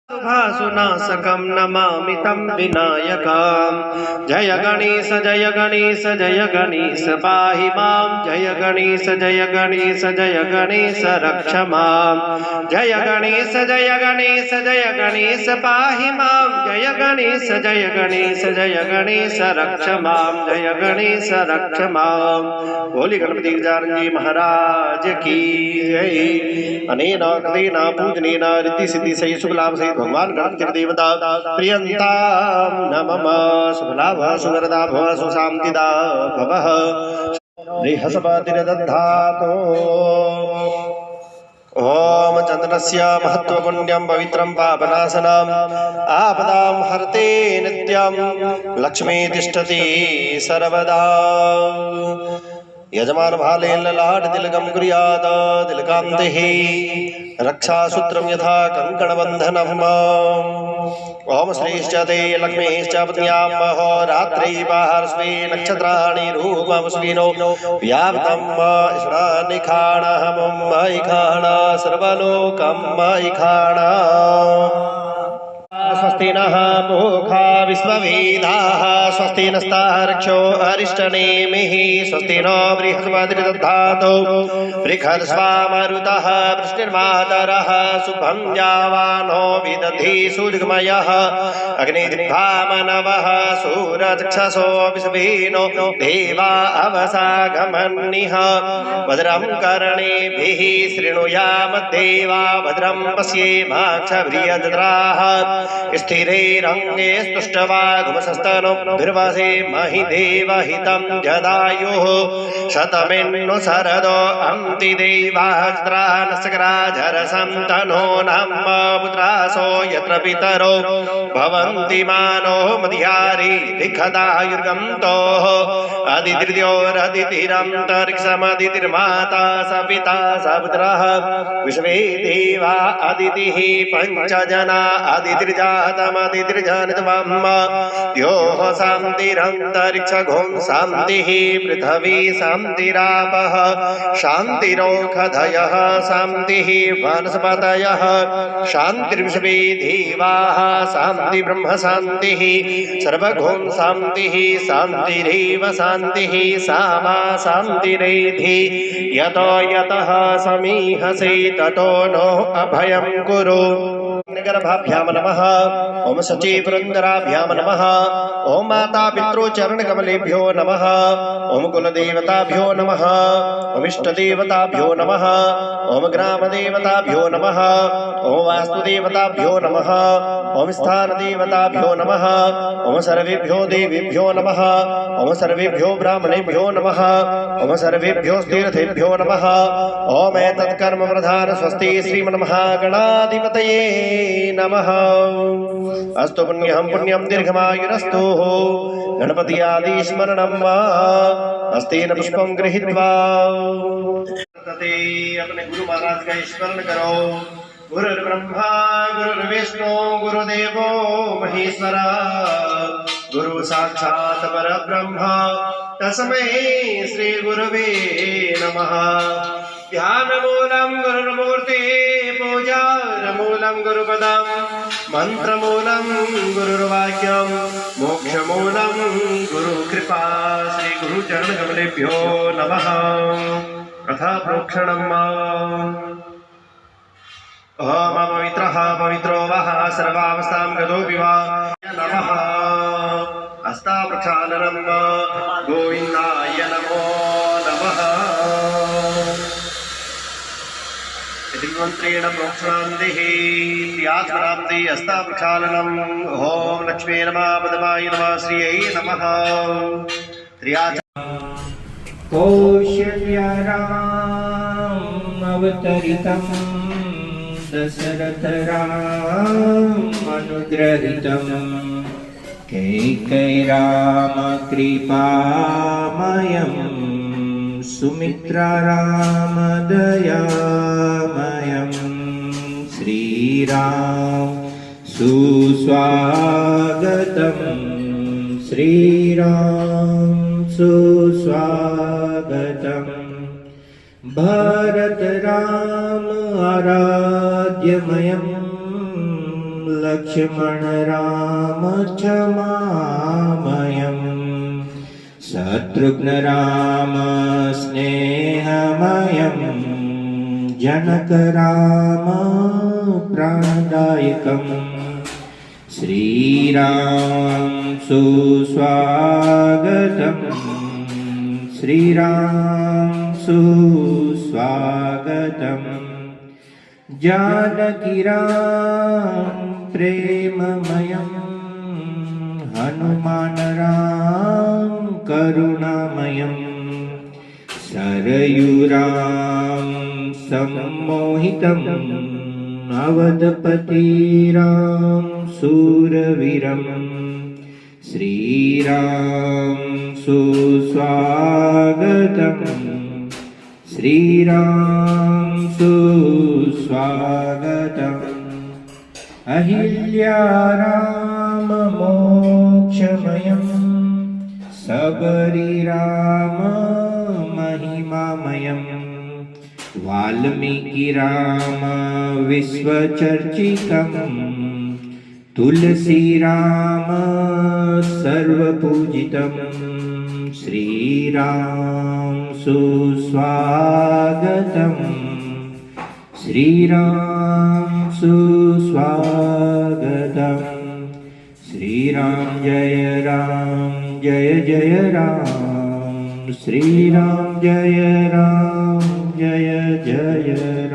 शुभासुनाशकं नमामि तं विनायकं। जय गणेश जय गणेश जय गणेश पाहि मां। जय गणेश जय गणेश जय गणेश रक्ष मां। जय गणेश जय गणेश जय गणेश पाहि मां। जय गणेश जय गणेश जय गणेश रक्ष मां। जय गणेश रक्ष मां। बोली गणपति गजानन जी महाराज की जय। अनेन कृतेन पूजनेन रिद्धि सिद्धि सहित शुभ लाभ सहित भगवान गणपति देवता प्रियंतां नमः। शुभ लाभ सुवरदा भव सुशांतिदा भवः। बृहस्पतिर्दधातु ओम चंद्रस्य महत्वपुण्यं पवित्रं पापनाशनम् आपदां हरते नित्यं लक्ष्मी तिष्ठति सर्वदा। यजमान भाले ललाट तिलकं कुर्यात् तिलकान्तिः रक्षासूत्रं यथा कंकणबन्धनम्। ओम श्रीश्च ते लक्ष्मीश्च पत्न्यां महोरात्रै पार्श्वे नक्षत्राणि रूपमस्मिनो व्याप्तं ईशानिखाणं मयिखाण सर्वलोकं मयिखाण। स्वस्ति नः पूषा विश्ववेदाः स्वस्ति नस्तार्क्ष्यो अरिष्टनेमिः। स्वस्ति नो बृहस्पतिर्दधातु बृहस्पतिर्मरुतः वृष्टिर्मातरः शुभं जावानो विदधि सूर्यमयः अग्निर्भामनवः सूरचक्षसो विश्वेनो देवा अवसागमन्निः। भद्रं कर्णेभिः शृणुयामद्देवा भद्रं पश्येमाक्षभिर्यजत्राः। स्थिरैरङ्गे स्तुष्टवागुंसस्तनो भिर्वसे महि देवहितं जदायुः। शतमेन्नु शरदो अन्ति देवास्त्रा नस्कराजरसं तनो नाम पुत्रासो यत्र पितरो भवन्ति मानो मध्यारी लिखदायुर्गन्तोः। अदितिर्द्योरदितिरन्तरिक्षमदितिर्माता स पिता स पुत्रः विश्वे देवा अदितिः पञ्चजना अदितिर्जातमदितिर्जनितमम्। योः शान्तिरन्तरिक्षघों शान्तिः पृथिवी शान्तिरापः शान्तिरोषधयः शान्तिः वनस्पतयः शान्तिर्विश्वे देवाः शान्ति ब्रह्म शान्तिः सर्वघों शान्तिः शान्तिरेव शान्तिः सामा शान्तिरेधि। यतो यतः समीहसे ततो नो अभयं कुरु। गर्भाभ्यां नमः। ओम सची पुरंदराभ्यां नमः। ओम माता पितृ चरण कमलेभ्यो नमः। ओम कुलदेवताभ्यो नमः। ओम इष्टदेवताभ्यो नमः। ओम ग्रामदेवताभ्यो नमः। ओम वास्तुदेवताभ्यो नमः। ओम स्थानदेवताभ्यो नमः। ओम सर्वेभ्यो देवेभ्यो नमः। ओम सर्वेभ्यो ब्राह्मणेभ्यो नमः। ओम सर्वेभ्यो तीर्थेभ्यो नमः। ओम एतत्कर्म प्रधान स्वस्ति श्रीमन्महागणाधिपतये नमः। अस्तु पुण्यं पुण्यं दीर्घमायुरस्तु। गणपति आदि स्मरणं हस्तेन पुष्पं गृहीत्वा अपने गुरु महाराज का स्मरण करो। गुरुर्ब्रह्मा गुरुर्विष्णु गुरुदेवो महेश्वरा गुरु साक्षात् परब्रह्म तस्मै श्री गुरवे नमः। ध्यानमूलं गुरुर्मूर्ति पूजामूलं गुरुपदं मंत्रमूलं गुरुर्वाक्यं मोक्षमूलं गुरुकृपा। श्री गुरुचरण कमलेभ्यो नमः। कथा प्रोक्षणम्। ओम पवित्रः पवित्रो वः सर्वावस्थां गतो विवा नमः। हस्ताप्रक्षालनं गोविन्दाय नमो नमः। मंत्रेण प्रोक्षणान्तिः प्रियात्मनाम्ति हस्ताप्रक्षालनम्। ओम लक्ष्मी नमः पद्माय नमः श्रियै नमः। कौशल्यारामवतरितं दशरथरामनुग्रहितं कैकैरामकृपामयं सुमित्रारामदयामयं श्रीराम सुस्वागतं। श्रीराम सुस्वागतम्। भरत राम आराध्यमयं लक्ष्मण राम च मामयम् शत्रुघ्न राम स्नेहमयम् जनक राम प्राणदायकम् श्रीराम सुस्वागतम् श्रीराम सुस्वागतम् जानकी राम प्रेममयम् हनुमान राम करुणामयम् सरयुराम सम्मोहितम् अवधपति राम शूरवीरम् श्रीराम सुस्वागतम् श्रीराम सुस्वागतम् अहिल्या राम मोक्षमयम् सबरी राम महिमामयम् वाल्मीकि राम विश्वचर्चितम् तुलसी राम सर्वपूजितम् श्रीराम सुस्वागतम् श्रीराम सुस्वागतम् श्रीराम जय जय राम श्रीराम जय जय